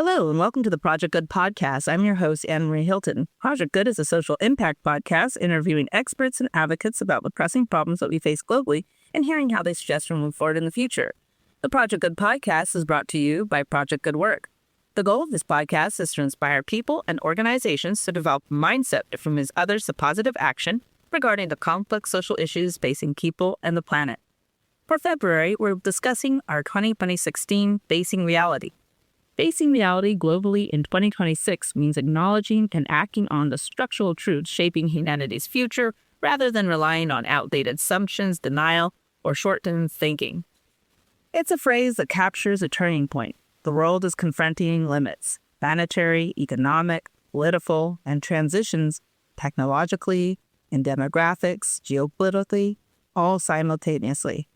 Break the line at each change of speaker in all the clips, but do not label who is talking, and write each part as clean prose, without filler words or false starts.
Hello, and welcome to the Project Good podcast. I'm your host, Annmarie Hylton. Project Good is a social impact podcast interviewing experts and advocates about the pressing problems that we face globally and hearing how they suggest to move forward in the future. The Project Good podcast is brought to you by Project Good Work. The goal of this podcast is to inspire people and organizations to develop a mindset that moves others to positive action regarding the complex social issues facing people and the planet. For February, we're discussing our 2016 Facing Reality. Facing reality globally in 2026 means acknowledging and acting on the structural truths shaping humanity's future rather than relying on outdated assumptions, denial, or short-term thinking. It's a phrase that captures a turning point. The world is confronting limits, planetary, economic, political, and transitions technologically, in demographics, geopolitically, all simultaneously.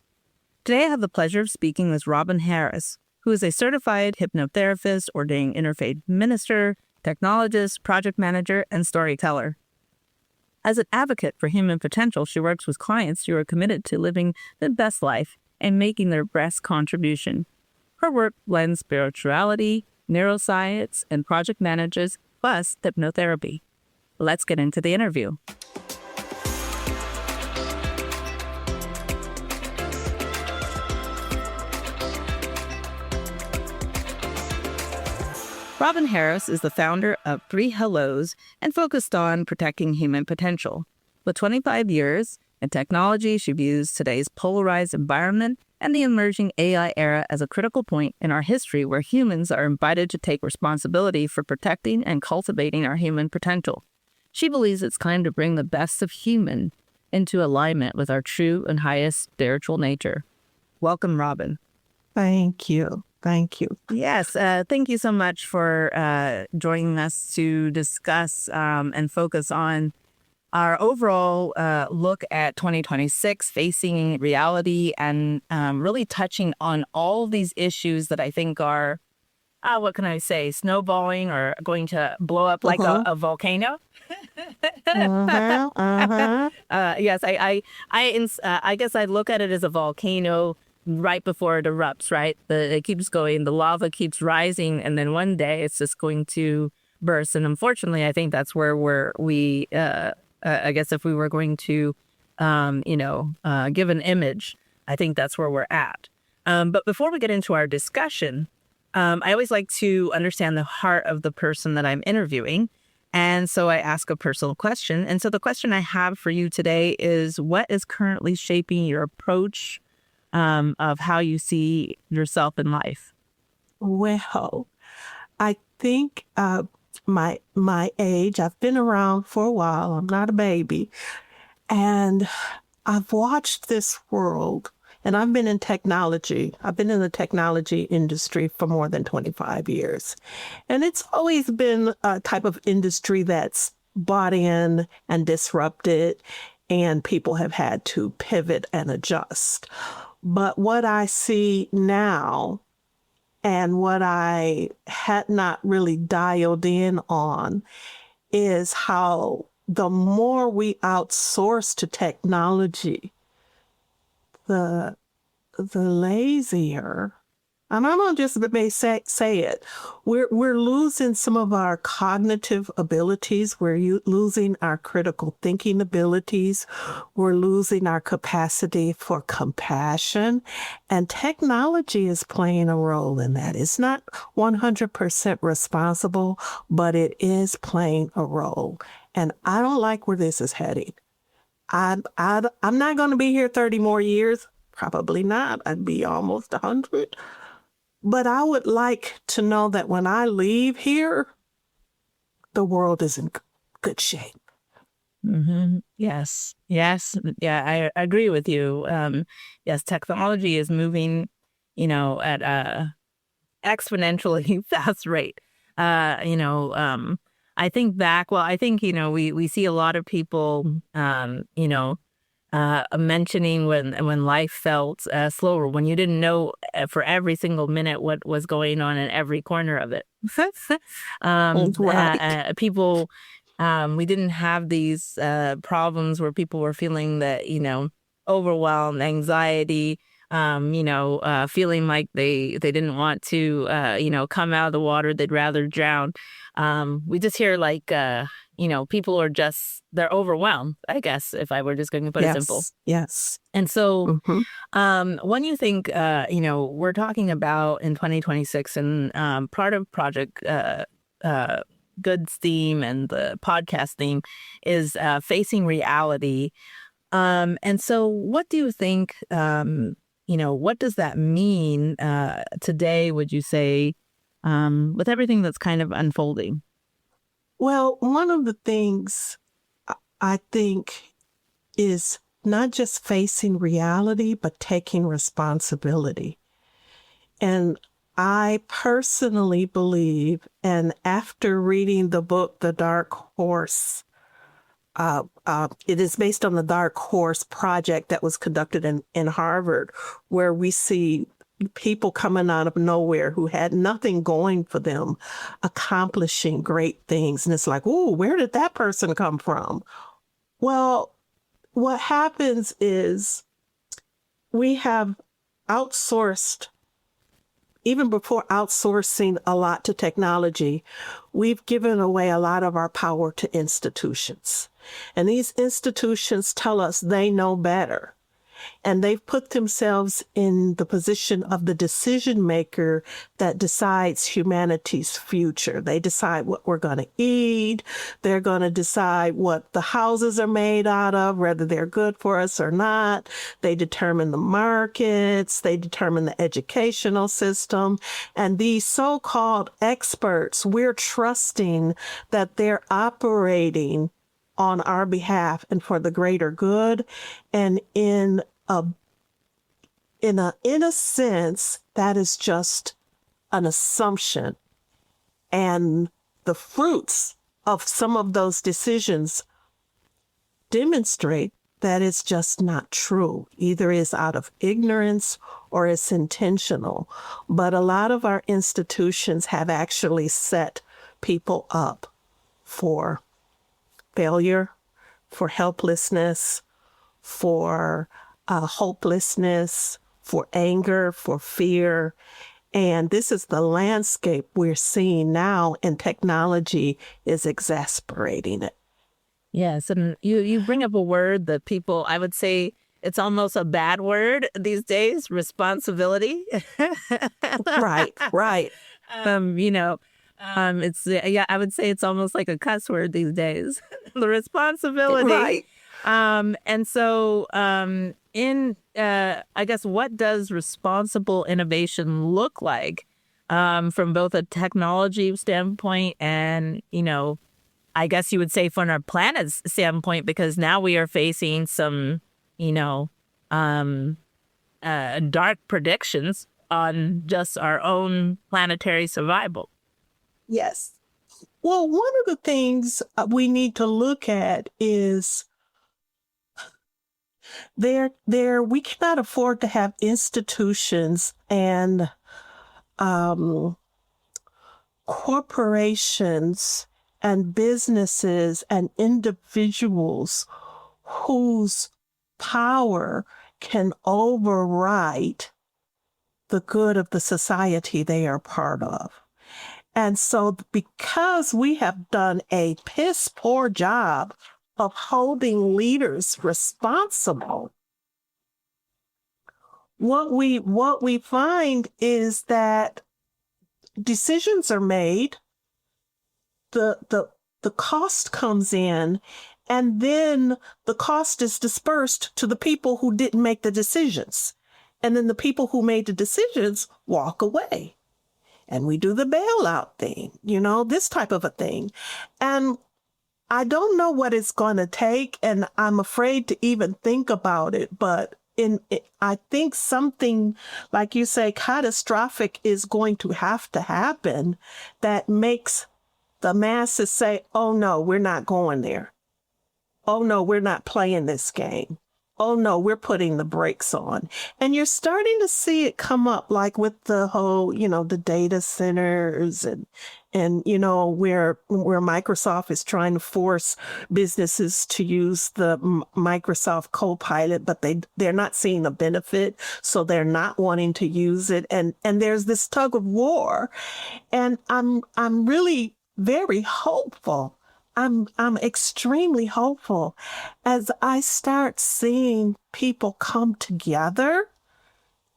Today I have the pleasure of speaking with Robin Harris, who is a certified hypnotherapist, ordained interfaith minister, technologist, project manager, and storyteller. As an advocate for human potential, she works with clients who are committed to living the best life and making their best contribution. Her work blends spirituality, neuroscience, and project managers, plus hypnotherapy. Let's get into the interview. Robin Harris is the founder of 3 Hellos and focused on protecting human potential. With 25 years in technology, she views today's polarized environment and the emerging AI era as a critical point in our history where humans are invited to take responsibility for protecting and cultivating our human potential. She believes it's time to bring the best of human into alignment with our true and highest spiritual nature. Welcome, Robin.
Thank you. Thank you.
Yes, thank you so much for joining us to discuss and focus on our overall look at 2026, facing reality, and really touching on all these issues that I think are, what can I say, snowballing or going to blow up like a volcano. Yes, I guess I look at it as a volcano right before it erupts, right? It keeps going, the lava keeps rising, and then one day it's just going to burst. And unfortunately, I think that's where I guess if we were going to, give an image, I think that's where we're at. But before we get into our discussion, I always like to understand the heart of the person that I'm interviewing. And so I ask a personal question. And so the question I have for you today is, what is currently shaping your approach of how you see yourself in life?
Well, I think my age, I've been around for a while. I'm not a baby. And I've watched this world, and I've been in technology. I've been in the technology industry for more than 25 years. And it's always been a type of industry that's bought in and disrupted, and people have had to pivot and adjust. But what I see now and what I had not really dialed in on is how the more we outsource to technology, the lazier, and I'm not just say it, we're losing some of our cognitive abilities. We're losing our critical thinking abilities. We're losing our capacity for compassion. And technology is playing a role in that. It's not 100% responsible, but it is playing a role. And I don't like where this is heading. I'm not going to be here 30 more years. Probably not. I'd be almost 100. But I would like to know that when I leave here, the world is in good shape.
Mm-hmm. Yes. Yeah, I agree with you. Yes, technology is moving, at a exponentially fast rate. I think we see a lot of people, mentioning when life felt slower, when you didn't know for every single minute what was going on in every corner of it.
Right.
People, we didn't have these problems where people were feeling that, overwhelmed, anxiety, feeling like they didn't want to, come out of the water. They'd rather drown. We just hear like, people are they're overwhelmed, I guess, if I were just going to put it simple.
Yes.
And so when you think, we're talking about in 2026 and part of Project Good's theme and the podcast theme is facing reality. And so what do you think, what does that mean today, would you say, with everything that's kind of unfolding?
Well, one of the things I think is not just facing reality, but taking responsibility. And I personally believe, and after reading the book, The Dark Horse, it is based on the Dark Horse project that was conducted in Harvard, where we see people coming out of nowhere who had nothing going for them, accomplishing great things. And it's like, oh, where did that person come from? Well, what happens is we have outsourced, even before outsourcing a lot to technology, we've given away a lot of our power to institutions. And these institutions tell us they know better. And they've put themselves in the position of the decision maker that decides humanity's future. They decide what we're going to eat. They're going to decide what the houses are made out of, whether they're good for us or not. They determine the markets. They determine the educational system. And these so-called experts, we're trusting that they're operating on our behalf and for the greater good. And in a sense, that is just an assumption. And the fruits of some of those decisions demonstrate that it's just not true. Either it's out of ignorance or it's intentional. But a lot of our institutions have actually set people up for failure, for helplessness, for hopelessness, for anger, for fear. And this is the landscape we're seeing now, and technology is exacerbating it.
Yes, and you bring up a word that people, I would say it's almost a bad word these days, responsibility.
Right.
It's, I would say it's almost like a cuss word these days, the responsibility.
Right.
And so I guess, what does responsible innovation look like from both a technology standpoint and, I guess you would say from our planet's standpoint, because now we are facing some, dark predictions on just our own planetary survival.
Yes. Well, one of the things we need to look at is we cannot afford to have institutions and corporations and businesses and individuals whose power can override the good of the society they are part of. And so because we have done a piss poor job of holding leaders responsible, what we find is that decisions are made, the cost comes in, and then the cost is dispersed to the people who didn't make the decisions. And then the people who made the decisions walk away. And we do the bailout thing, this type of a thing. And I don't know what it's going to take, and I'm afraid to even think about it. But I think something, like you say, catastrophic is going to have to happen that makes the masses say, oh, no, we're not going there. Oh, no, we're not playing this game. oh no, we're putting the brakes on. And you're starting to see it come up, like with the whole, the data centers and where Microsoft is trying to force businesses to use the Microsoft Copilot, but they're not seeing the benefit, so they're not wanting to use it. And there's this tug of war. And I'm really very hopeful. I'm extremely hopeful as I start seeing people come together,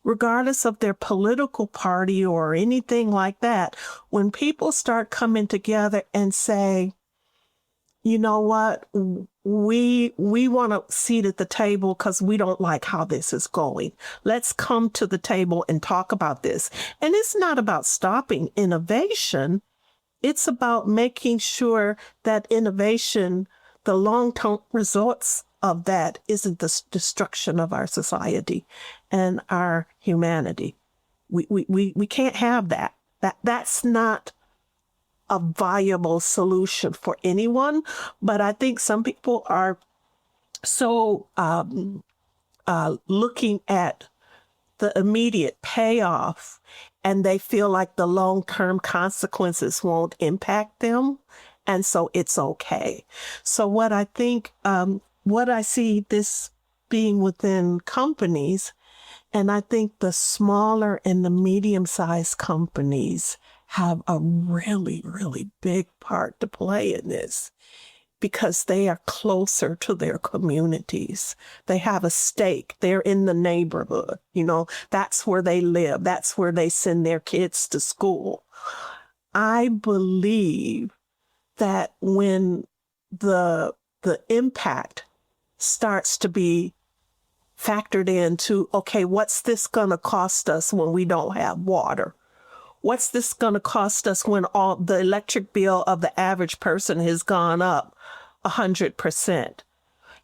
regardless of their political party or anything like that. When people start coming together and say, you know what, we want a seat at the table because we don't like how this is going. Let's come to the table and talk about this. And it's not about stopping innovation. It's about making sure that innovation, the long-term results of that isn't the destruction of our society and our humanity. We can't have that. That's not a viable solution for anyone. But I think some people are so looking at the immediate payoff, and they feel like the long-term consequences won't impact them. And so it's okay. So what I think, what I see this being within companies, and I think the smaller and the medium-sized companies have a really, really big part to play in this, because they are closer to their communities. They have a stake. They're in the neighborhood. That's where they live. That's where they send their kids to school. I believe that when the impact starts to be factored into, okay, what's this going to cost us when we don't have water? What's this going to cost us when all the electric bill of the average person has gone up 100%?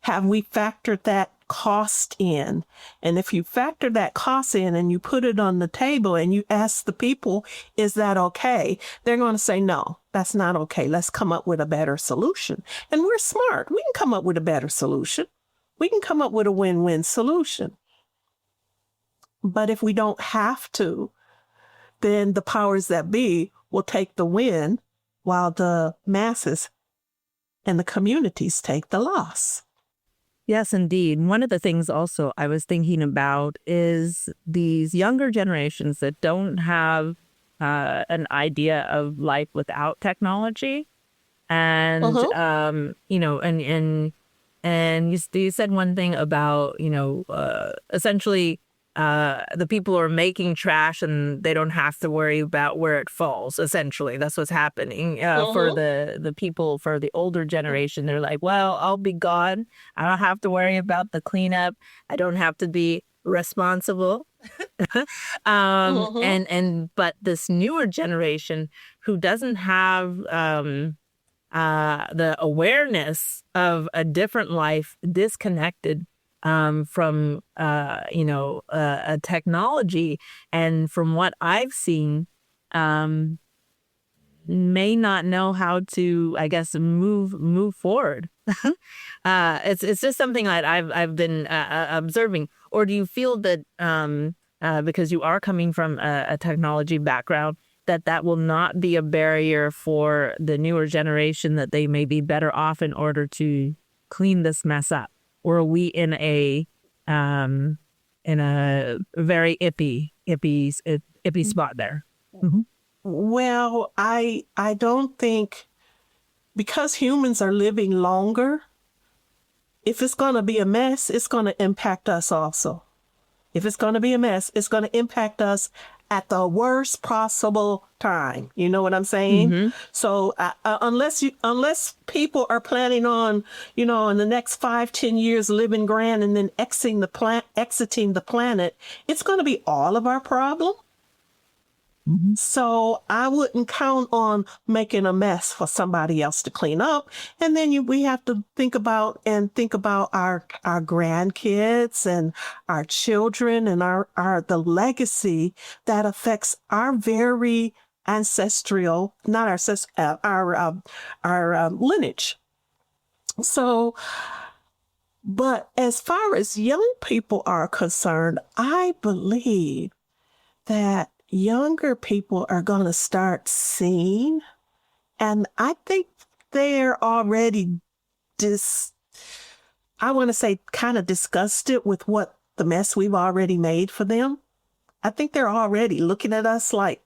Have we factored that cost in? And if you factor that cost in and you put it on the table and you ask the people, is that okay? They're going to say, no, that's not okay. Let's come up with a better solution. And we're smart. We can come up with a better solution. We can come up with a win-win solution. But if we don't have to, then the powers that be will take the win while the masses and the communities take the loss.
Yes, indeed. One of the things also I was thinking about is these younger generations that don't have an idea of life without technology. And, and you said one thing about, essentially, the people are making trash and they don't have to worry about where it falls. Essentially, that's what's happening for the people, for the older generation. They're like, well, I'll be gone. I don't have to worry about the cleanup. I don't have to be responsible. But this newer generation who doesn't have the awareness of a different life, disconnected from a technology, and from what I've seen, may not know how to, I guess, move forward. It's just something that I've been observing. Or do you feel that because you are coming from a technology background, that will not be a barrier for the newer generation, that they may be better off in order to clean this mess up? Or are we in a very ippy spot there? Mm-hmm.
Well, I don't think, because humans are living longer, if it's going to be a mess, it's going to impact us also. If it's going to be a mess, it's going to impact us at the worst possible time. You know what I'm saying? Mm-hmm. So unless people are planning on, in the next 5-10 years living grand and then exiting the planet, it's going to be all of our problem. Mm-hmm. So I wouldn't count on making a mess for somebody else to clean up. And then we have to think about our grandkids and our children and the legacy that affects our very ancestral, not our lineage. So But as far as young people are concerned, I believe that younger people are going to start seeing, and I think they're already I want to say kind of disgusted with what the mess we've already made for them. I think they're already looking at us like,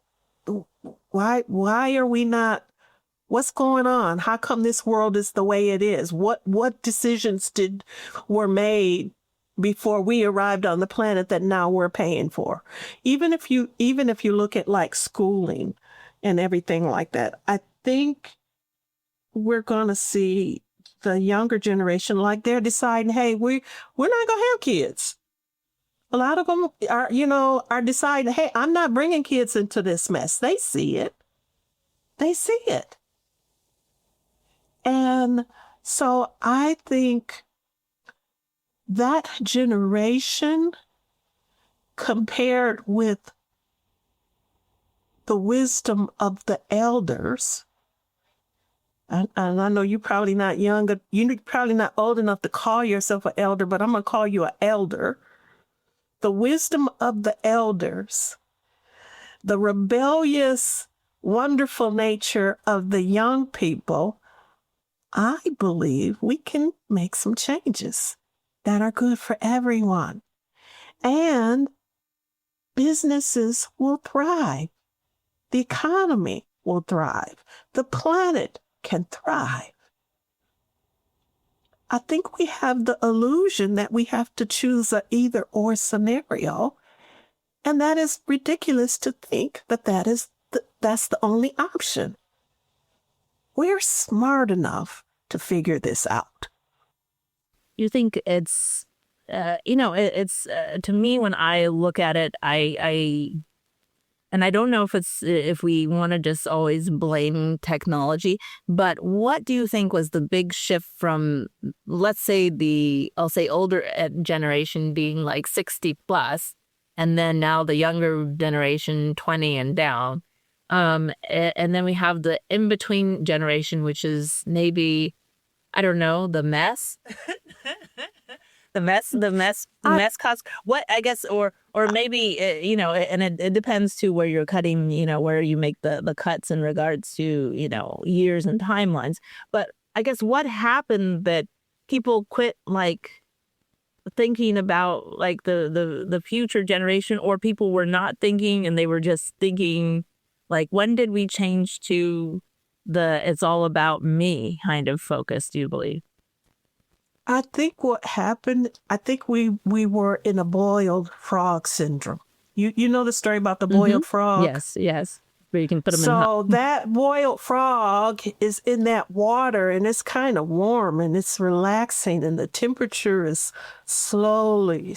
why are we not, what's going on? How come this world is the way it is? What decisions were made before we arrived on the planet that now we're paying for? Even if you look at like schooling and everything like that, I think we're going to see the younger generation, like they're deciding, hey, we're not going to have kids. A lot of them are deciding, hey, I'm not bringing kids into this mess. They see it. They see it. And so I think that generation, compared with the wisdom of the elders, and I know you're probably not younger, you're probably not old enough to call yourself an elder, but I'm going to call you an elder. The wisdom of the elders, the rebellious, wonderful nature of the young people, I believe we can make some changes that are good for everyone. And businesses will thrive. The economy will thrive. The planet can thrive. I think we have the illusion that we have to choose a either or scenario. And that is ridiculous to think that that's the only option. We're smart enough to figure this out.
You think it's, it's to me, when I look at it, and I don't know if we want to just always blame technology, but what do you think was the big shift from, let's say I'll say older generation being like 60 plus, and then now the younger generation 20 and down. And then we have the in-between generation, which is maybe, I don't know, the mess. The mess costs what, I guess, or maybe, and it depends to where you're cutting, where you make the cuts in regards to, years and timelines. But I guess what happened that people quit like thinking about like the future generation, or people were not thinking and they were just thinking, like, when did we change to it's all about me kind of focus, do you believe?
I think what happened, I think we were in a boiled frog syndrome. You know the story about the boiled frog?
Yes. Where you can put them in
So that boiled frog is in that water, and it's kind of warm and it's relaxing, and the temperature is slowly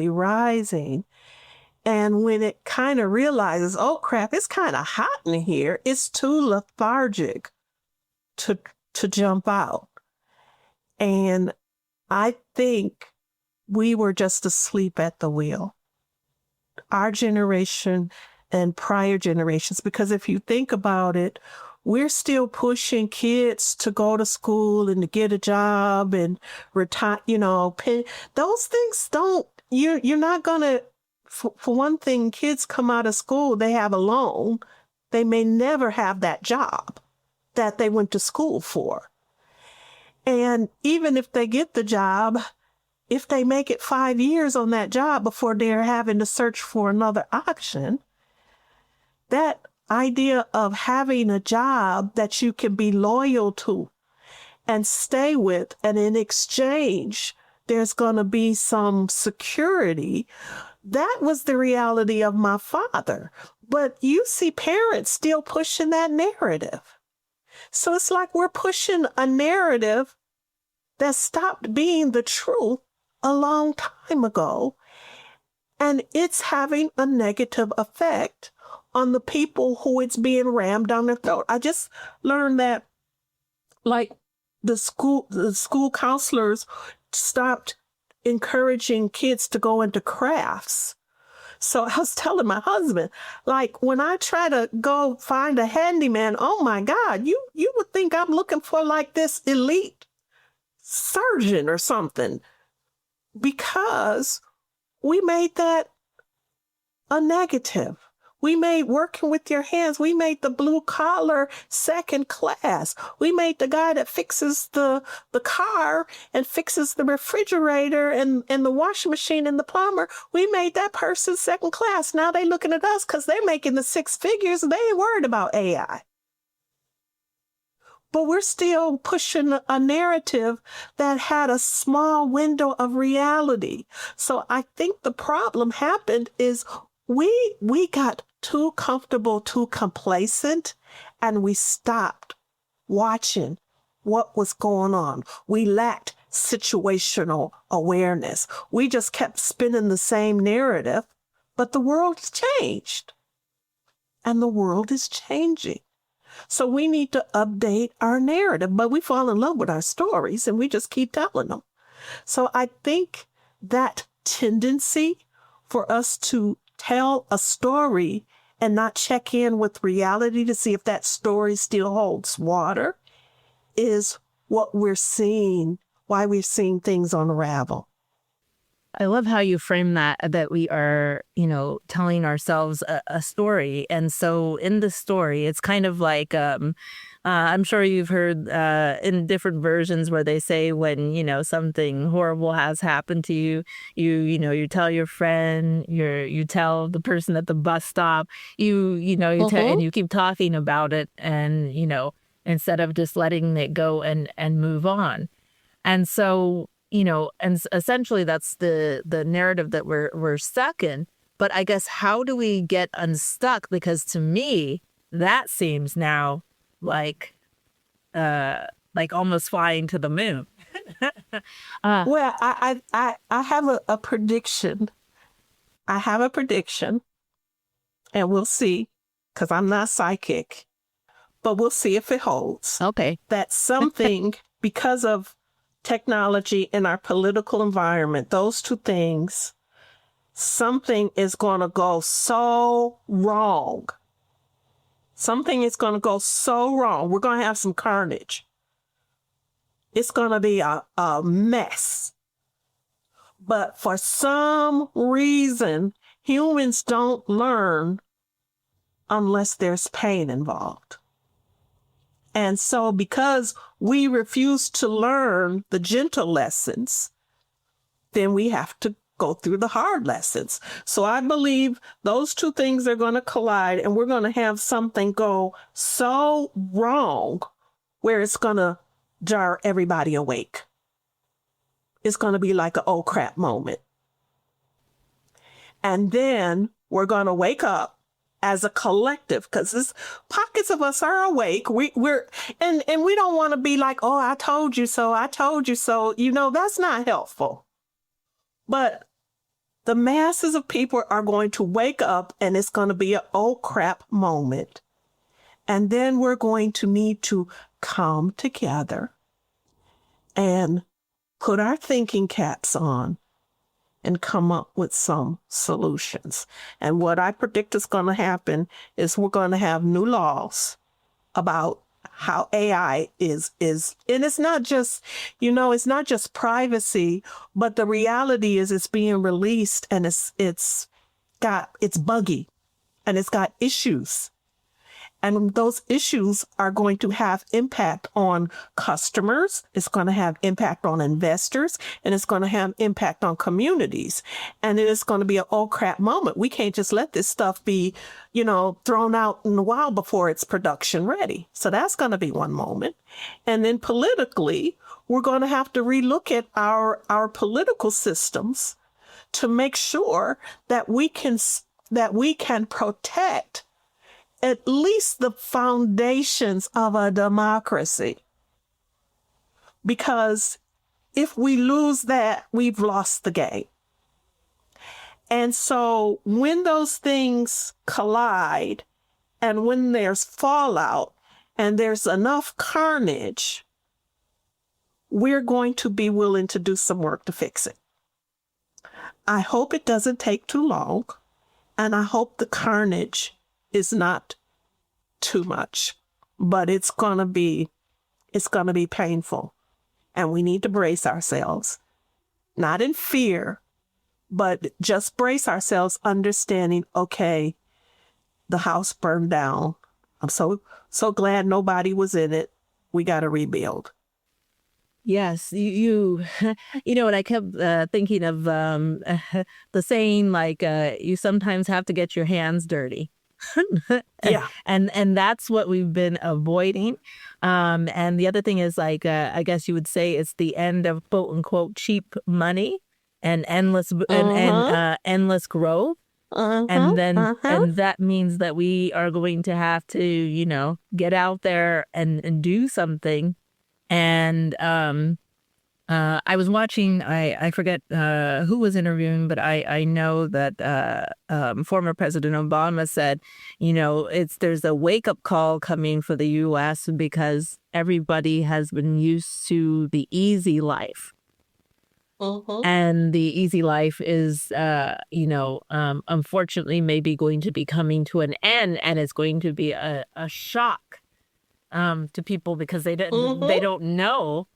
rising. And when it kind of realizes, oh crap, it's kind of hot in here, it's too lethargic to jump out. And I think we were just asleep at the wheel. Our generation and prior generations, because if you think about it, we're still pushing kids to go to school and to get a job and retire, those things you're not going to, for one thing, kids come out of school, they have a loan. They may never have that job that they went to school for. And even if they get the job, if they make it 5 years on that job before they're having to search for another option, that idea of having a job that you can be loyal to and stay with, and in exchange, there's going to be some security, that was the reality of my father. But you see parents still pushing that narrative. So it's like we're pushing a narrative that stopped being the truth a long time ago. And it's having a negative effect on the people who it's being rammed down their throat. I just learned that, like, the school counselors stopped encouraging kids to go into crafts. So I was telling my husband, like, when I try to go find a handyman, oh my God, you would think I'm looking for like this elite surgeon or something, because we made that a negative. We made working with your hands, we made the blue collar second class. We made the guy that fixes the car and fixes the refrigerator and the washing machine and the plumber, we made that person second class. Now they looking at us because they're making the six figures and they ain't worried about AI. But we're still pushing a narrative that had a small window of reality. So I think the problem happened is we got too comfortable, too complacent, and we stopped watching what was going on. We lacked situational awareness. We just kept spinning the same narrative, but the world's changed. And the world is changing. So we need to update our narrative, but we fall in love with our stories and we just keep telling them. So I think that tendency for us to tell a story and not check in with reality to see if that story still holds water is what we're seeing, why we're seeing things unravel.
I love how you frame that we are, telling ourselves a story. And so in the story, it's kind of like, I'm sure you've heard in different versions where they say when, something horrible has happened to you, you tell your friend, you tell the person at the bus stop, and you keep talking about it and, instead of just letting it go and move on. And so, and essentially that's the narrative that we're stuck in. But I guess how do we get unstuck? Because to me, that seems now like almost flying to the moon.
Well, I have a prediction. I have a prediction, and we'll see, because I'm not psychic, but we'll see if it holds.
Okay.
That something, because of technology and our political environment, those two things, something is going to go so wrong. Something is going to go so wrong. We're going to have some carnage. It's going to be a mess. But for some reason, humans don't learn unless there's pain involved. And so because we refuse to learn the gentle lessons, then we have to go through the hard lessons. So I believe those two things are going to collide, and we're going to have something go so wrong where it's going to jar everybody awake. It's going to be like an oh crap moment. And then we're going to wake up as a collective, because pockets of us are awake. We're and we don't want to be like, oh, I told you so. I told you so. That's not helpful. But the masses of people are going to wake up, and it's going to be an oh crap moment. And then we're going to need to come together and put our thinking caps on and come up with some solutions. And what I predict is going to happen is we're going to have new laws about how AI is, and it's not just, it's not just privacy, but the reality is it's being released, and it's buggy, and it's got issues. And those issues are going to have impact on customers. It's going to have impact on investors, and it's going to have impact on communities. And it is going to be an oh crap moment. We can't just let this stuff be, thrown out in the wild before it's production ready. So that's going to be one moment. And then politically, we're going to have to relook at our political systems to make sure that we can protect at least the foundations of a democracy. Because if we lose that, we've lost the game. And so when those things collide, and when there's fallout, and there's enough carnage, we're going to be willing to do some work to fix it. I hope it doesn't take too long, and I hope the carnage is not too much, but it's gonna be painful. And we need to brace ourselves, not in fear, but just brace ourselves, understanding, okay, the house burned down. I'm so glad nobody was in it. We got to rebuild.
Yes, you know, and I kept thinking of the saying, like, you sometimes have to get your hands dirty.
Yeah.
And that's what we've been avoiding. And the other thing is, like, I guess you would say it's the end of quote unquote cheap money and endless growth. And then and that means that we are going to have to, you know, get out there and do something. And I was watching, I forget who was interviewing, but I know that former President Obama said, you know, there's a wake-up call coming for the U.S. because everybody has been used to the easy life. And the easy life is, you know, unfortunately maybe going to be coming to an end, and it's going to be a shock to people because they don't know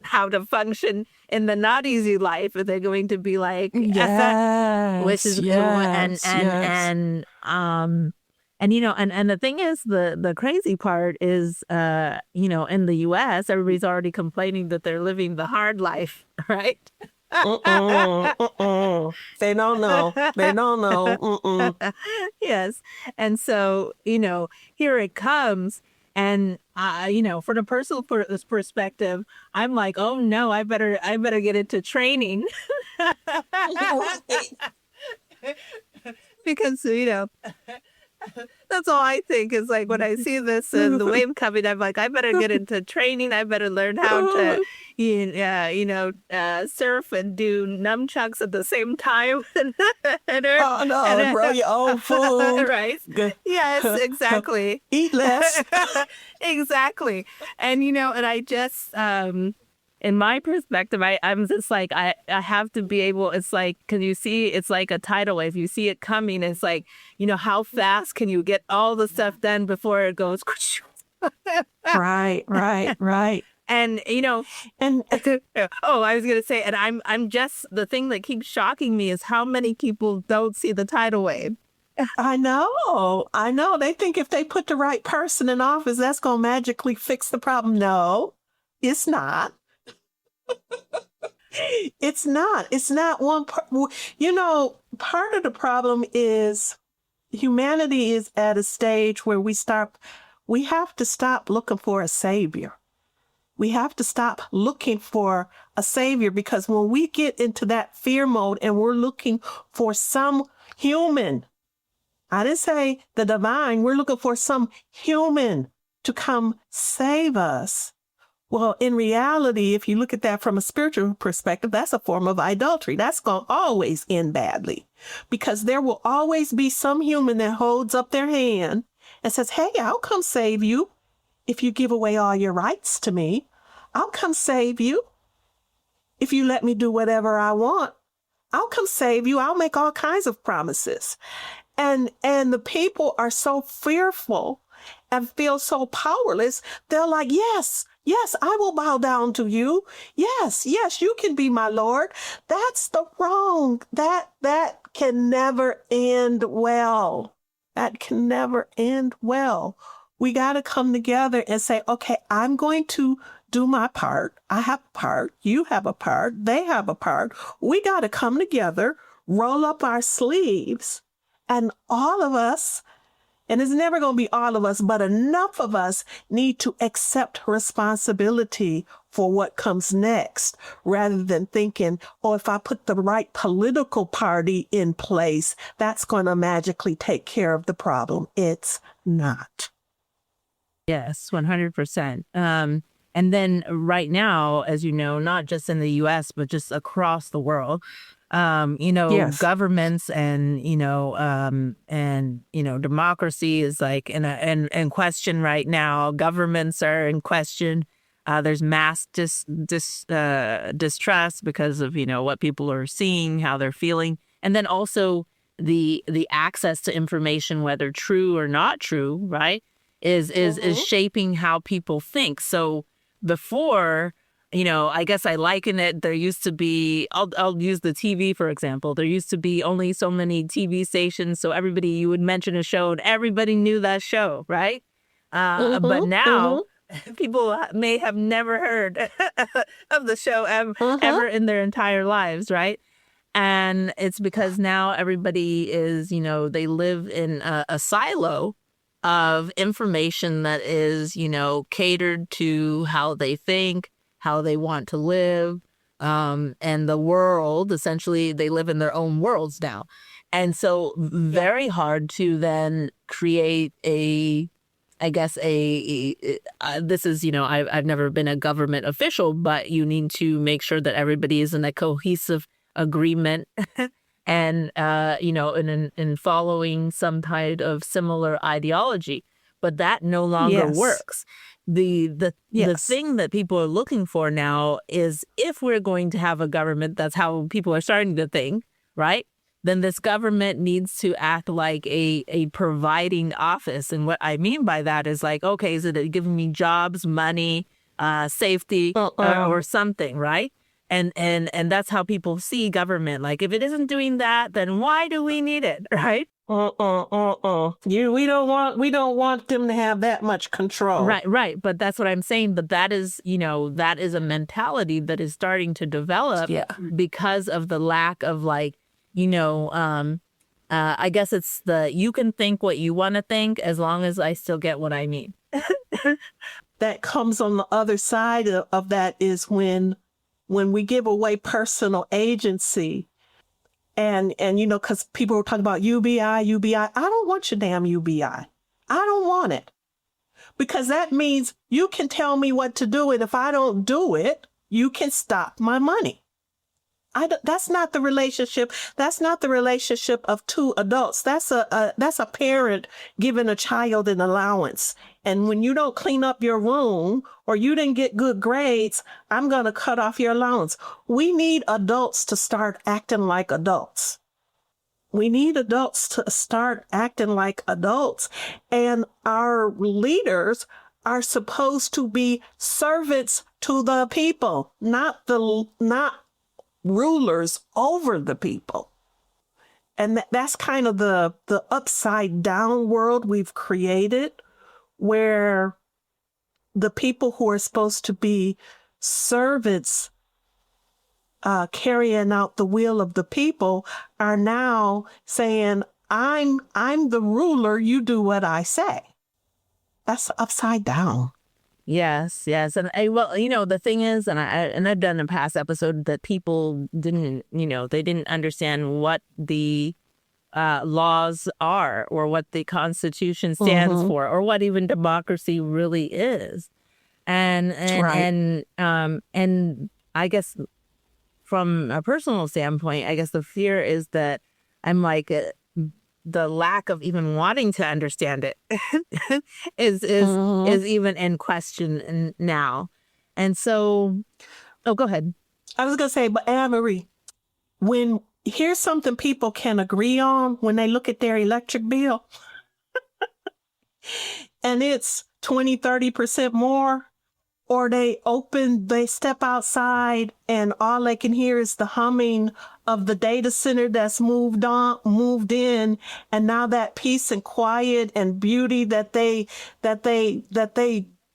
how to function in the not easy life. Are they going to be like,
yes,
which is
yes,
and you know, and the thing is, the crazy part is, you know, in the U.S., everybody's already complaining that they're living the hard life, right?
They don't know. They don't know.
Yes. And so, you know, here it comes. And, you know, from a personal perspective, I'm like, oh, no, I better get into training. Because, you know, that's all I think is, like, when I see this and the wave coming, I'm like, I better get into training. I better learn how to, you know, surf and do nunchucks at the same time.
Oh, no, grow your own food.
Right. Yes, exactly.
Eat less.
Exactly. And, you know, and I just, in my perspective, I'm just like, I have to be able, it's like, because you see, it's like a tidal wave. You see it coming. It's like, you know, how fast can you get all the stuff done before it goes?
Right.
And, you know,
And
oh, I was going to say, and I'm just, the thing that keeps shocking me is how many people don't see the tidal wave.
I know. They think if they put the right person in office, that's going to magically fix the problem. No, it's not. It's not. It's not one part. You know, part of the problem is humanity is at a stage where we have to stop looking for a savior. We have to stop looking for a savior, because when we get into that fear mode and we're looking for some human, I didn't say the divine, we're looking for some human to come save us. Well, in reality, if you look at that from a spiritual perspective, that's a form of idolatry. That's going to always end badly, because there will always be some human that holds up their hand and says, hey, I'll come save you if you give away all your rights to me. I'll come save you if you let me do whatever I want. I'll come save you. I'll make all kinds of promises. And the people are so fearful and feel so powerless. They're like, yes, I will bow down to you. Yes, you can be my Lord. That's the wrong. That can never end well. That can never end well. We got to come together and say, okay, I'm going to do my part. I have a part. You have a part. They have a part. We got to come together, roll up our sleeves, and all of us, and it's never going to be all of us, but enough of us need to accept responsibility for what comes next, rather than thinking, oh, if I put the right political party in place, that's going to magically take care of the problem. It's not.
Yes, 100%. And then right now, as you know, not just in the U.S., but just across the world, you know,
Yes.
governments and, you know, democracy is like in question right now. Governments are in question. There's mass distrust because of, you know, what people are seeing, how they're feeling. And then also the access to information, whether true or not true, right, is shaping how people think. So before, I guess I liken it. There used to be, I'll use the TV, for example. There used to be only so many TV stations. So you would mention a show and everybody knew that show, right? But now people may have never heard of the show ever in their entire lives, right? And it's because now everybody is, they live in a silo of information that is, catered to how they think, how they want to live, and the world. Essentially, they live in their own worlds now. And so very hard to then create this is, I've never been a government official, but you need to make sure that everybody is in a cohesive agreement and, in following some kind of similar ideology. But that no longer works. The thing that people are looking for now is, if we're going to have a government, that's how people are starting to think, right? Then this government needs to act like a providing office. And what I mean by that is like, okay, is it giving me jobs, money, safety, or something, right? And that's how people see government. Like, if it isn't doing that, then why do we need it, right?
We don't want them to have that much control.
Right. But that's what I'm saying. But that is a mentality that is starting to develop because of the lack of I guess it's you can think what you want to think as long as I still get what I mean.
That comes on the other side of that is when we give away personal agency. And because people were talking about UBI. I don't want your damn UBI. I don't want it. Because that means you can tell me what to do, and if I don't do it, you can stop my money. That's not the relationship. That's not the relationship of two adults. That's a parent giving a child an allowance. And when you don't clean up your room or you didn't get good grades, I'm going to cut off your allowance. We need adults to start acting like adults. We need adults to start acting like adults. And our leaders are supposed to be servants to the people, not rulers over the people. And that's kind of the upside down world we've created, where the people who are supposed to be servants carrying out the will of the people are now saying, I'm the ruler, you do what I say. That's upside down.
Yes. And the thing is, and I've done a past episode that people didn't, they didn't understand what the laws are, or what the Constitution stands for, or what even democracy really is. And I guess from a personal standpoint, I guess the fear is that I'm like, the lack of even wanting to understand it is even in question now. And so, go ahead.
I was going to say, but Annmarie, here's something people can agree on when they look at their electric bill, and it's 20-30% more, or they step outside and all they can hear is the humming of the data center that's moved in, and now that peace and quiet and beauty that they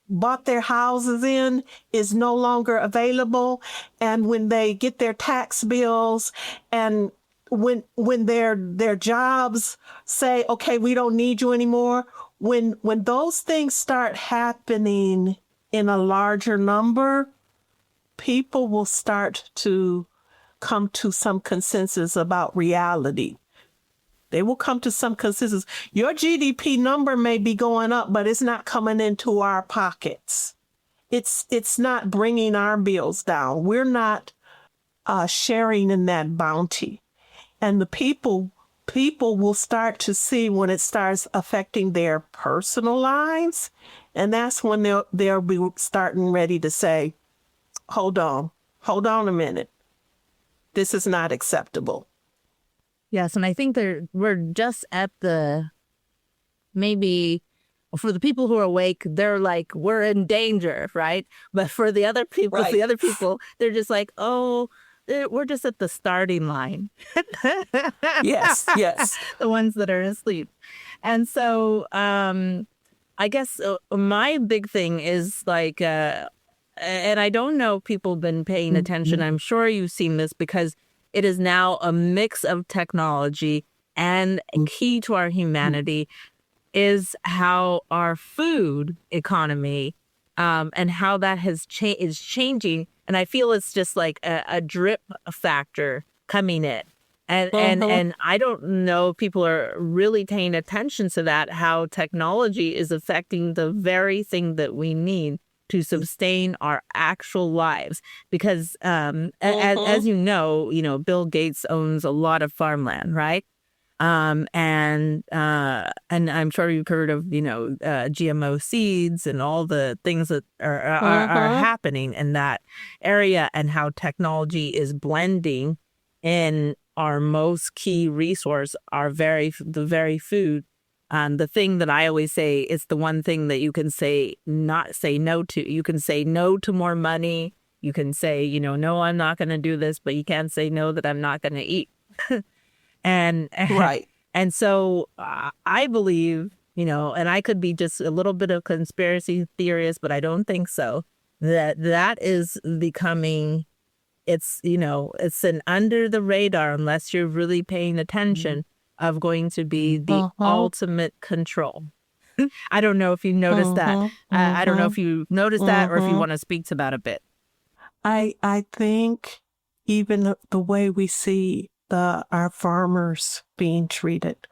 bought their houses in is no longer available. And when they get their tax bills, and when their jobs say, okay, we don't need you anymore, when those things start happening in a larger number, people will start to come to some consensus about reality. They will come to some consensus. Your GDP number may be going up, but it's not coming into our pockets. It's not bringing our bills down. We're not sharing in that bounty. And the people will start to see when it starts affecting their personal lives. And that's when they'll be starting ready to say, hold on a minute. This is not acceptable.
Yes, and I think we're just at the maybe for the people who are awake, they're like, we're in danger, right? But for the other people, they're just like, oh, we're just at the starting line.
Yes, yes.
The ones that are asleep. And so I guess my big thing is like, and I don't know if people have been paying attention. I'm sure you've seen this because it is now a mix of technology, and key to our humanity is how our food economy and how that is changing. And I feel it's just like a drip factor coming in. And I don't know if people are really paying attention to that, how technology is affecting the very thing that we need to sustain our actual lives. Because as you know, Bill Gates owns a lot of farmland, right? And I'm sure you've heard of, GMO seeds and all the things that are happening in that area, and how technology is blending in our most key resource, the very food. The thing that I always say is the one thing that you can not say no to. You can say no to more money. You can say, no, I'm not going to do this, but you can't say no that I'm not going to eat. And
Right.
And so I believe, and I could be just a little bit of conspiracy theorist, but I don't think so, that is becoming, it's an under the radar, unless you're really paying attention, of going to be the ultimate control. I don't know if you noticed that. I don't know if you noticed that, or if you want to speak to that a bit.
I think even the way we see our farmers being treated,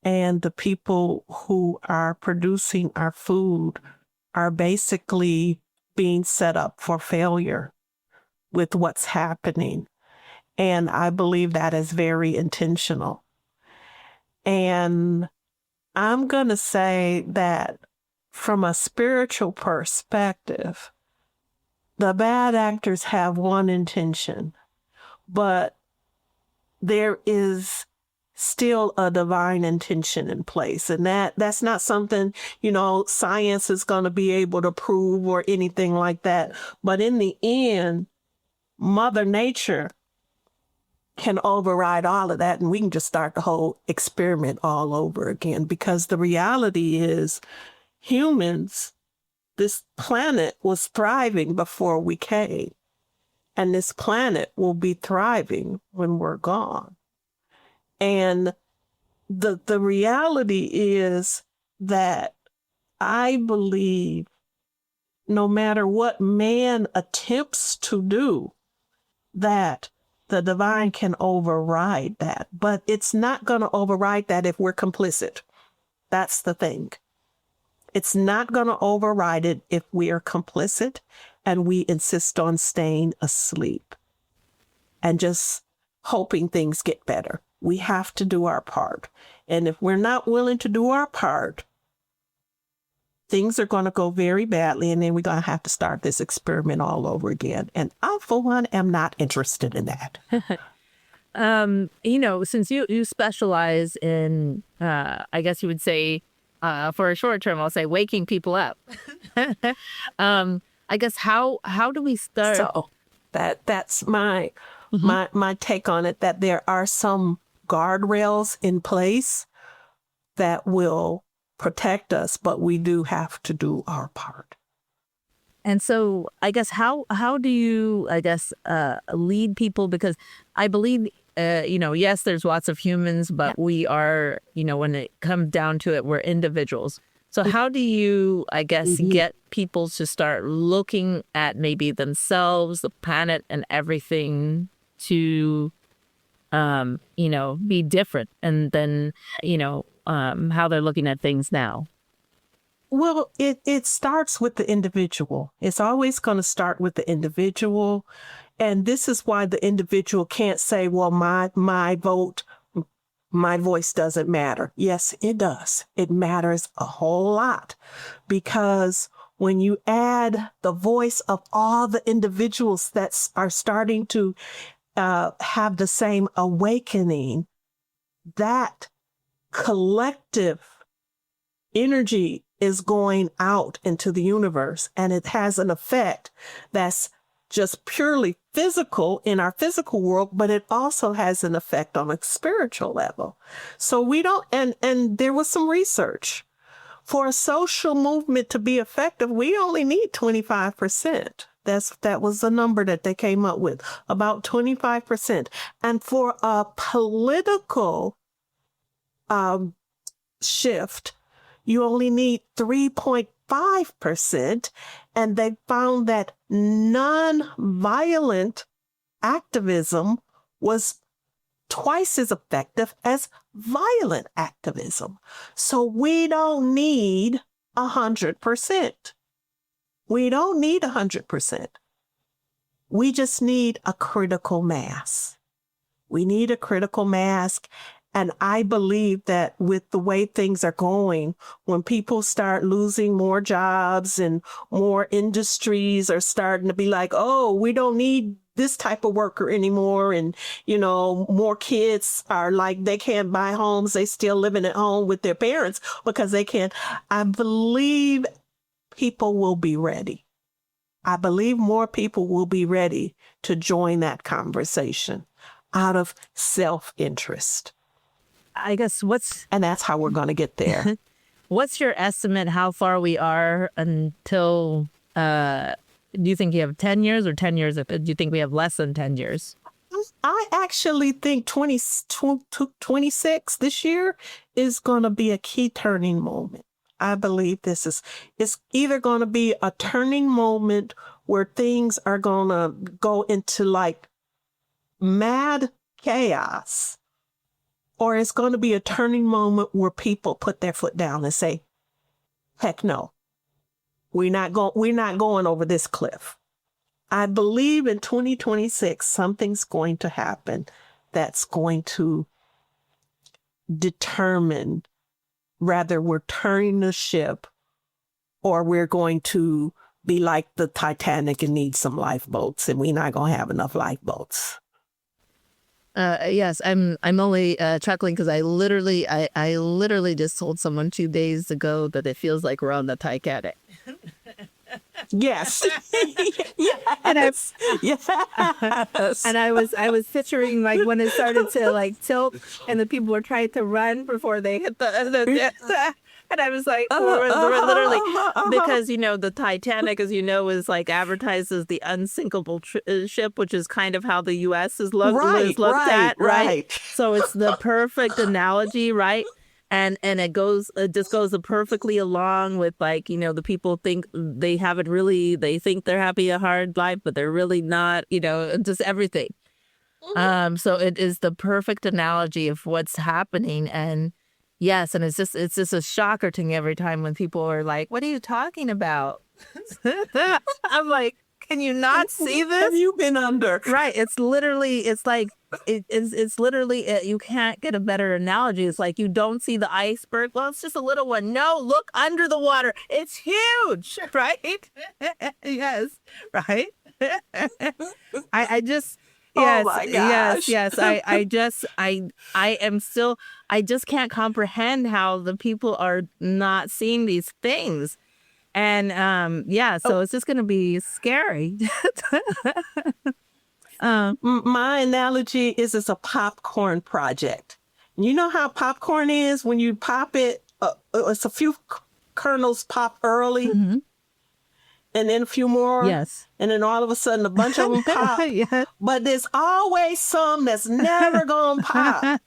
and the people who are producing our food are basically being set up for failure with what's happening. And I believe that is very intentional. And I'm going to say that from a spiritual perspective, the bad actors have one intention, but there is still a divine intention in place. And that's not something, science is going to be able to prove or anything like that. But in the end, Mother Nature can override all of that, and we can just start the whole experiment all over again. Because the reality is, humans, this planet was thriving before we came. And this planet will be thriving when we're gone. And the reality is that I believe no matter what man attempts to do, that the divine can override that. But it's not going to override that if we're complicit. That's the thing. It's not going to override it if we are complicit and we insist on staying asleep and just hoping things get better. We have to do our part. And if we're not willing to do our part, things are going to go very badly, and then we're going to have to start this experiment all over again. And I, for one, am not interested in that.
Since you specialize in, I guess you would say, for a short term, I'll say waking people up. I guess how do we start?
So that's my take on it, that there are some guardrails in place that will protect us, but we do have to do our part.
And so I guess how do you, lead people? Because I believe, yes, there's lots of humans, but we are, when it comes down to it, we're individuals. So how do you, get people to start looking at maybe themselves, the planet, and everything to, be different, and then, how they're looking at things now?
Well, it starts with the individual. It's always going to start with the individual. And this is why the individual can't say, well, my voice doesn't matter. Yes, it does. It matters a whole lot, because when you add the voice of all the individuals that are starting to have the same awakening, that collective energy is going out into the universe, and it has an effect that's just purely physical in our physical world, but it also has an effect on a spiritual level. So we don't, and there was some research. For a social movement to be effective, we only need 25%. That was the number that they came up with, about 25%. And for a political shift, you only need 3.5%. And they found that nonviolent activism was twice as effective as violent activism. So we don't need 100%. We don't need 100%. We just need a critical mass. We need a critical mass. And I believe that with the way things are going, when people start losing more jobs and more industries are starting to be like, oh, we don't need this type of worker anymore. And, more kids are like, they can't buy homes. They still living at home with their parents because they can't. I believe people will be ready. I believe more people will be ready to join that conversation out of self-interest.
I guess
and that's how we're going to get there.
What's your estimate how far we are until, do you think you have 10 years or 10 years? Do you think we have less than 10 years?
I actually think 26 this year is going to be a key turning moment. I believe it's either going to be a turning moment where things are going to go into like mad chaos, or it's going to be a turning moment where people put their foot down and say, heck no, we're not going over this cliff. I believe in 2026, something's going to happen that's going to determine whether we're turning the ship or we're going to be like the Titanic and need some lifeboats, and we're not going to have enough lifeboats.
Yes, I'm only chuckling because I literally just told someone 2 days ago that it feels like we're on the Titanic.
Yes.
Yes. And I was picturing like when it started to like tilt and the people were trying to run before they hit the and I was like, literally, because, the Titanic, as you know, is like advertised as the unsinkable ship, which is kind of how the U.S. is looked at, right? So it's the perfect analogy, right? And it just goes perfectly along with like, the people think they think they're having a hard life, but they're really not, just everything. So it is the perfect analogy of what's happening. And yes, and it's just a shocker to me every time when people are like, what are you talking about? I'm like, can you not see this?
Have you been under?
Right. It's literally, you can't get a better analogy. It's like you don't see the iceberg. Well, it's just a little one. No, look under the water. It's huge. Right? Yes. Right? I just... Yes,
oh my gosh.
yes. I just can't comprehend how the people are not seeing these things. And so it's just going to be scary.
My analogy is it's a popcorn project. You know how popcorn is when you pop it, it's a few kernels pop early.
Mm-hmm.
And then a few more.
Yes.
And then all of a sudden a bunch of them pop.
Yes.
But there's always some that's never going to pop.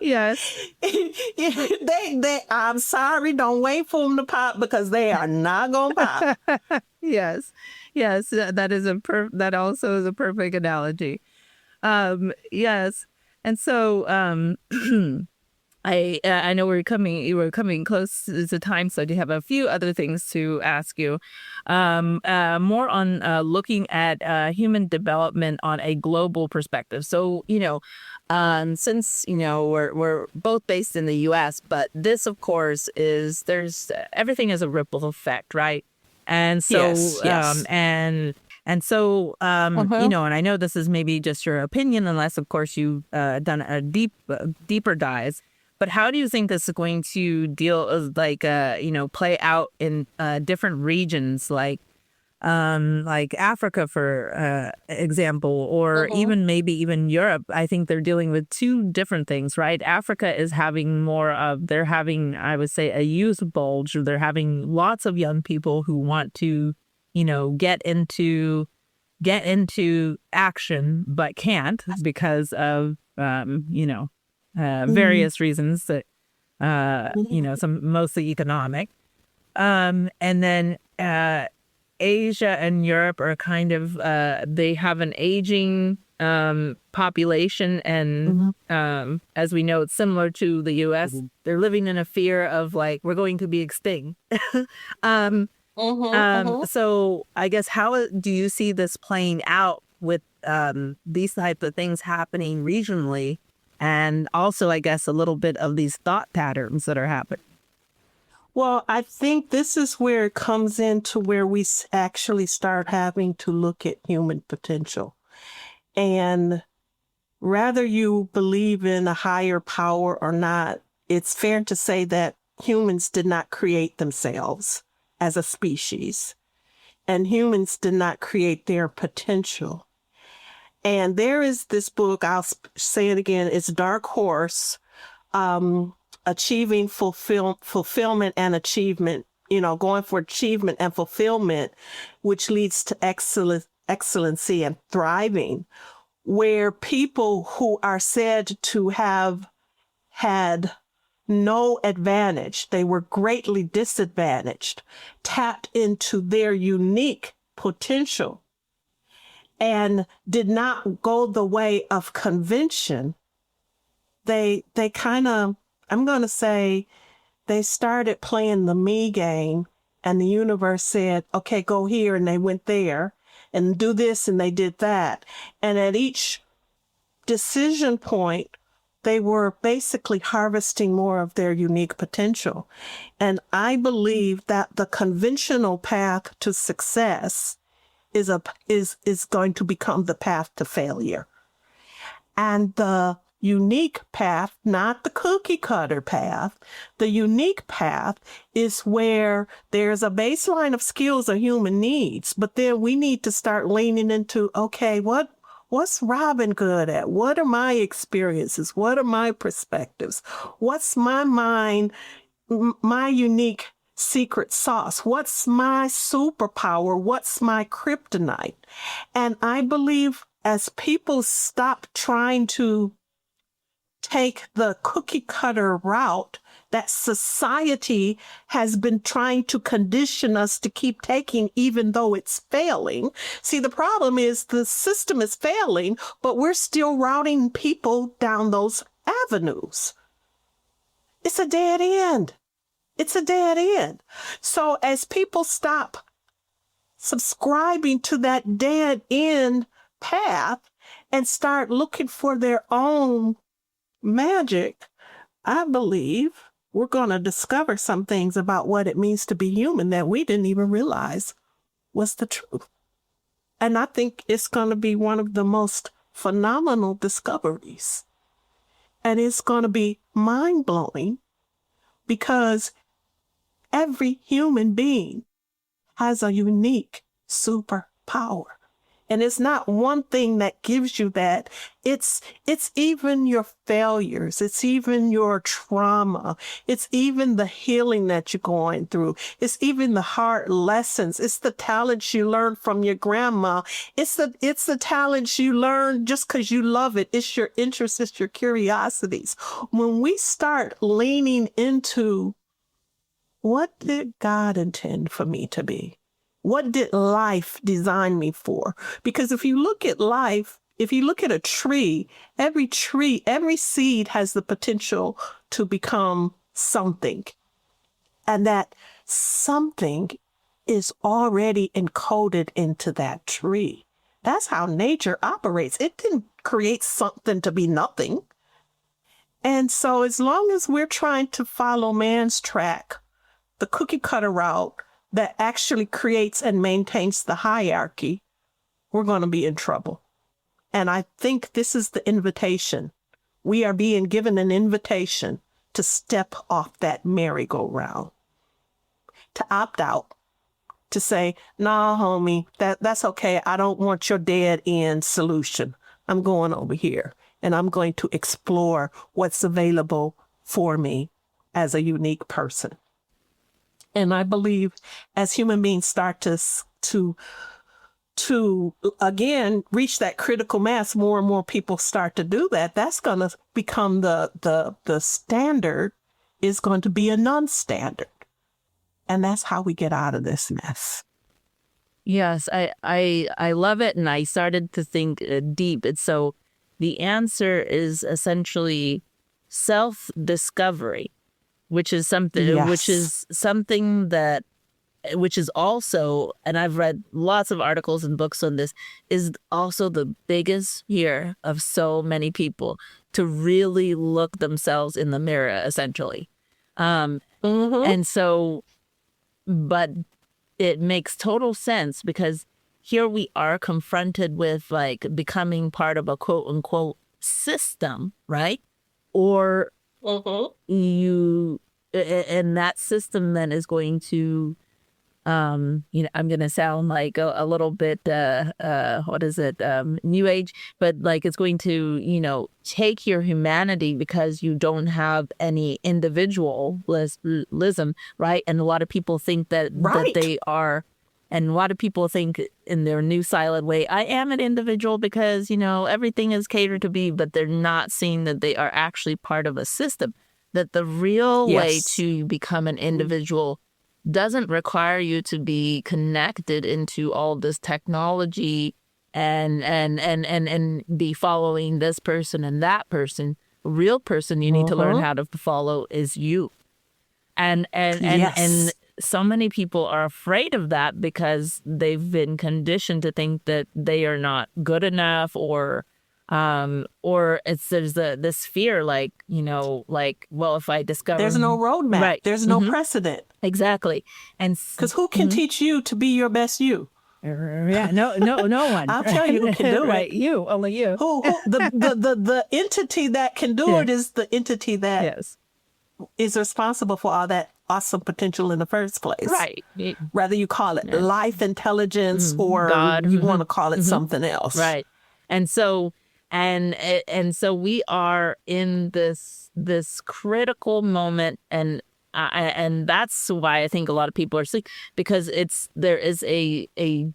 Yes.
I'm sorry, don't wait for them to pop because they are not going to pop.
Yes. That also is a perfect analogy. Yes. And so I know you were coming close to time, so I do have a few other things to ask you. More on looking at human development on a global perspective. So, since, we're both based in the U.S., but this, of course, everything is a ripple effect, right? And so,
yes.
And so, and I know this is maybe just your opinion, unless, of course, you've done a deeper dive. But how do you think this is going to play out in different regions, like Africa, for example, or maybe even Europe? I think they're dealing with two different things, right? Africa is having they're having, I would say, a youth bulge. They're having lots of young people who want to, get into action, but can't because of, various reasons that, some mostly economic. And then Asia and Europe are kind of, they have an aging population. And as we know, it's similar to the U.S. They're living in a fear of we're going to be extinct. So I guess how do you see this playing out with these types of things happening regionally? And also, I guess, a little bit of these thought patterns that are happening.
Well, I think this is where it comes into where we actually start having to look at human potential. And rather you believe in a higher power or not, it's fair to say that humans did not create themselves as a species. And humans did not create their potential. And there is this book, I'll say it again, it's Dark Horse, Achieving Fulfillment and Achievement, going for achievement and fulfillment, which leads to excellency and thriving, where people who are said to have had no advantage, they were greatly disadvantaged, tapped into their unique potential and did not go the way of convention. They kind of, I'm going to say, they started playing the me game, and the universe said, okay, go here, and they went there, and do this, and they did that. And at each decision point, they were basically harvesting more of their unique potential. And I believe that the conventional path to success is going to become the path to failure. And the unique path, not the cookie cutter path, the unique path is where there's a baseline of skills a human needs, but then we need to start leaning into, okay, what's Robin good at? What are my experiences? What are my perspectives? What's my mind, my unique secret sauce? What's my superpower? What's my kryptonite? And I believe as people stop trying to take the cookie cutter route that society has been trying to condition us to keep taking, even though it's failing. See, the problem is the system is failing, but we're still routing people down those avenues. It's a dead end. It's a dead end. So as people stop subscribing to that dead end path and start looking for their own magic, I believe we're going to discover some things about what it means to be human that we didn't even realize was the truth. And I think it's going to be one of the most phenomenal discoveries. And it's going to be mind-blowing because every human being has a unique superpower. And it's not one thing that gives you that. It's even your failures. It's even your trauma. It's even the healing that you're going through. It's even the hard lessons. It's the talents you learned from your grandma. It's the talents you learn just because you love it. It's your interests. It's your curiosities. When we start leaning into what did God intend for me to be? What did life design me for? Because if you look at life, if you look at a tree, every seed has the potential to become something. And that something is already encoded into that tree. That's how nature operates. It didn't create something to be nothing. And so as long as we're trying to follow man's track, the cookie cutter route, that actually creates and maintains the hierarchy, we're going to be in trouble. And I think this is the invitation. We are being given an invitation to step off that merry-go-round, to opt out, to say, nah, homie, that's okay. I don't want your dead end solution. I'm going over here and I'm going to explore what's available for me as a unique person. And I believe as human beings start to again reach that critical mass, more and more people start to do that. That's going to become the standard is going to be a non-standard. And that's how we get out of this mess.
Yes, I love it. And I started to think deep. And so the answer is essentially self-discovery, which is something,
Yes.
which is also, and I've read lots of articles and books on this, is also the biggest fear of so many people, to really look themselves in the mirror, essentially. And so, but it makes total sense, because here we are confronted with like becoming part of a quote unquote system, right? Or and that system then is going to, I'm going to sound like a little bit, new age, but like it's going to, take your humanity, because you don't have any individualism, right? And a lot of people think that they are, and a lot of people think in their new silent way, I am an individual because, everything is catered to me, but they're not seeing that they are actually part of a system, that the real way to become an individual doesn't require you to be connected into all this technology and be following this person and that person. A real person you need to learn how to follow is you. And so many people are afraid of that because they've been conditioned to think that they are not good enough, or there's this fear, well, if I discover
there's no roadmap,
right.
There's no precedent.
Exactly. And
because who can teach you to be your best you?
Yeah, no one.
I'll tell you who can do
right.
it.
You, only you.
Who the entity that can do it is the entity that is responsible for all that awesome potential in the first place.
Right.
Whether you call it life intelligence or
God.
you want to call it something else.
Right. And so so we are in this critical moment, and that's why I think a lot of people are sick, because there is a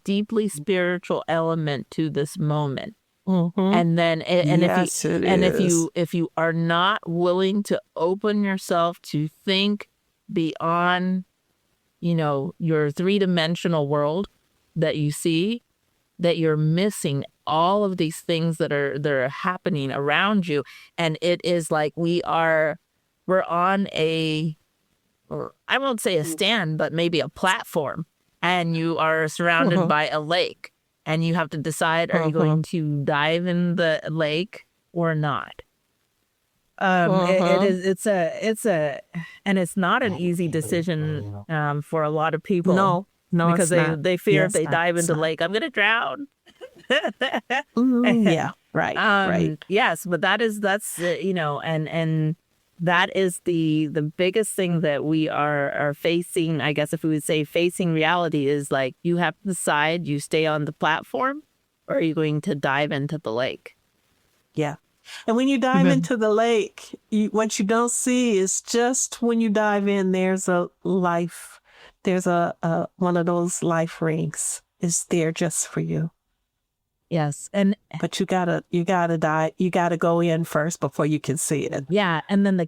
deeply spiritual element to this moment. And then if you are not willing to open yourself to think beyond, your three-dimensional world that you see, that you're missing all of these things that are happening around you. And it is like we're on I won't say a stand, but maybe a platform, and you are surrounded by a lake, and you have to decide, are you going to dive in the lake or not? It's not an easy decision for a lot of people.
No,
because they fear if they dive into the lake, I'm going to drown.
Yeah, right, right.
Yes, but that's and that is the biggest thing that we are facing. I guess if we would say facing reality is like, you have to decide, you stay on the platform, or are you going to dive into the lake?
Yeah. And when you dive into the lake, what you don't see is just when you dive in, there's a life. There's a one of those life rings is there just for you.
Yes.
But you gotta dive. You gotta go in first before you can see it.
Yeah. And then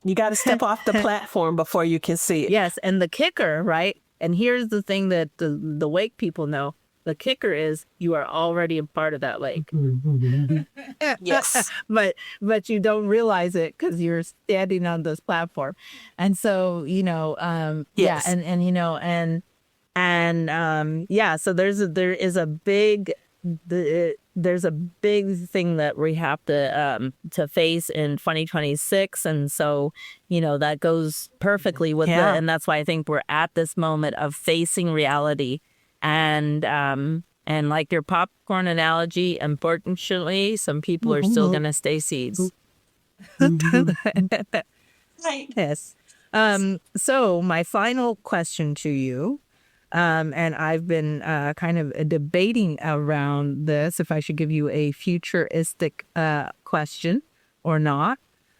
you gotta step off the platform before you can see it.
Yes. And the kicker, right? And here's the thing that the wake people know. The kicker is you are already a part of that lake.
Yes.
But you don't realize it because you're standing on this platform. And so,
Yes.
yeah. So there's a big thing that we have to face in 2026. And so, that goes perfectly with and that's why I think we're at this moment of facing reality. And like your popcorn analogy, unfortunately, some people are still going to stay seeds.
Right.
Yes. So my final question to you, and I've been kind of debating around this, if I should give you a futuristic question or not.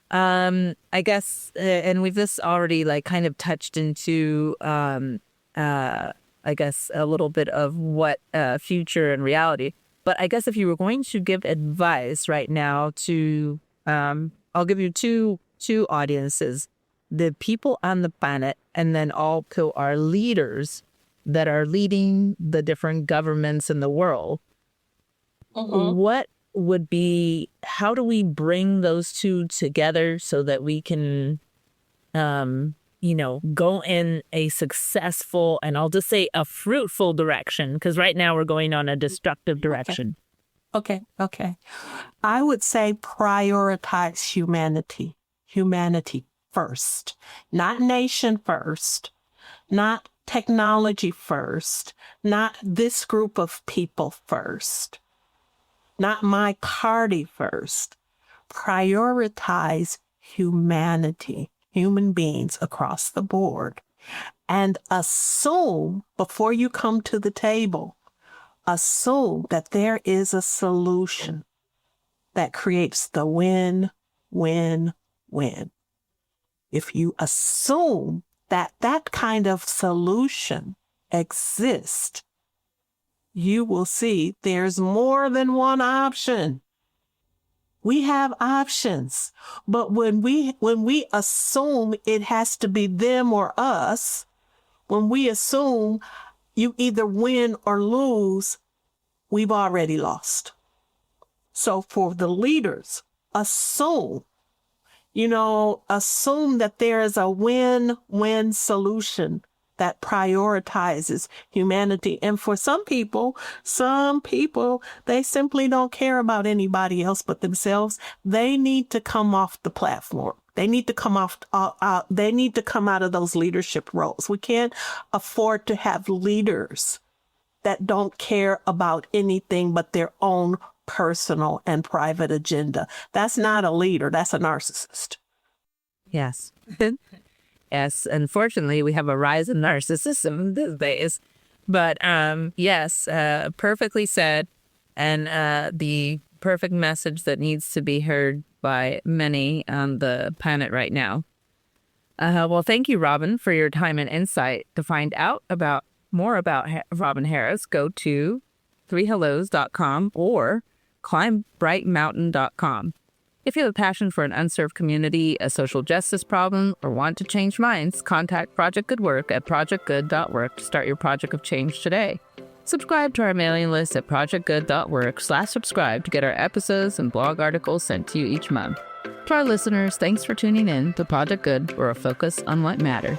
I guess, and we've just already like kind of touched into, I guess, a little bit of what future and reality. But I guess if you were going to give advice right now to, I'll give you two audiences, the people on the planet, and then also our leaders that are leading the different governments in the world. What would be, how do we bring those two together so that we can, go in a successful, and I'll just say a fruitful direction? Because right now we're going on a destructive direction.
Okay. I would say prioritize humanity first, not nation first, not technology first, not this group of people first, not my party first. Prioritize humanity, human beings across the board, and assume before you come to the table, assume that there is a solution that creates the win, win, win. If you assume that that kind of solution exists, you will see there's more than one option. We have options, but when we assume it has to be them or us, when we assume you either win or lose, we've already lost. So for the leaders, assume that there is a win-win solution that prioritizes humanity. And for some people, they simply don't care about anybody else but themselves. They need to come off the platform. They need to come they need to come out of those leadership roles. We can't afford to have leaders that don't care about anything but their own personal and private agenda. That's not a leader. That's a narcissist.
Yes. Yes. Unfortunately, we have a rise in narcissism these days. But yes, perfectly said. And the perfect message that needs to be heard by many on the planet right now. Well, thank you, Robin, for your time and insight. To find out more about Robin Harris, go to 3hellos.com or climbbrightmountain.com. If you have a passion for an unserved community, a social justice problem, or want to change minds, contact Project Good Work at projectgood.work to start your project of change today. Subscribe to our mailing list at projectgood.work/subscribe to get our episodes and blog articles sent to you each month. To our listeners, thanks for tuning in to Project Good, where a focus on what matters.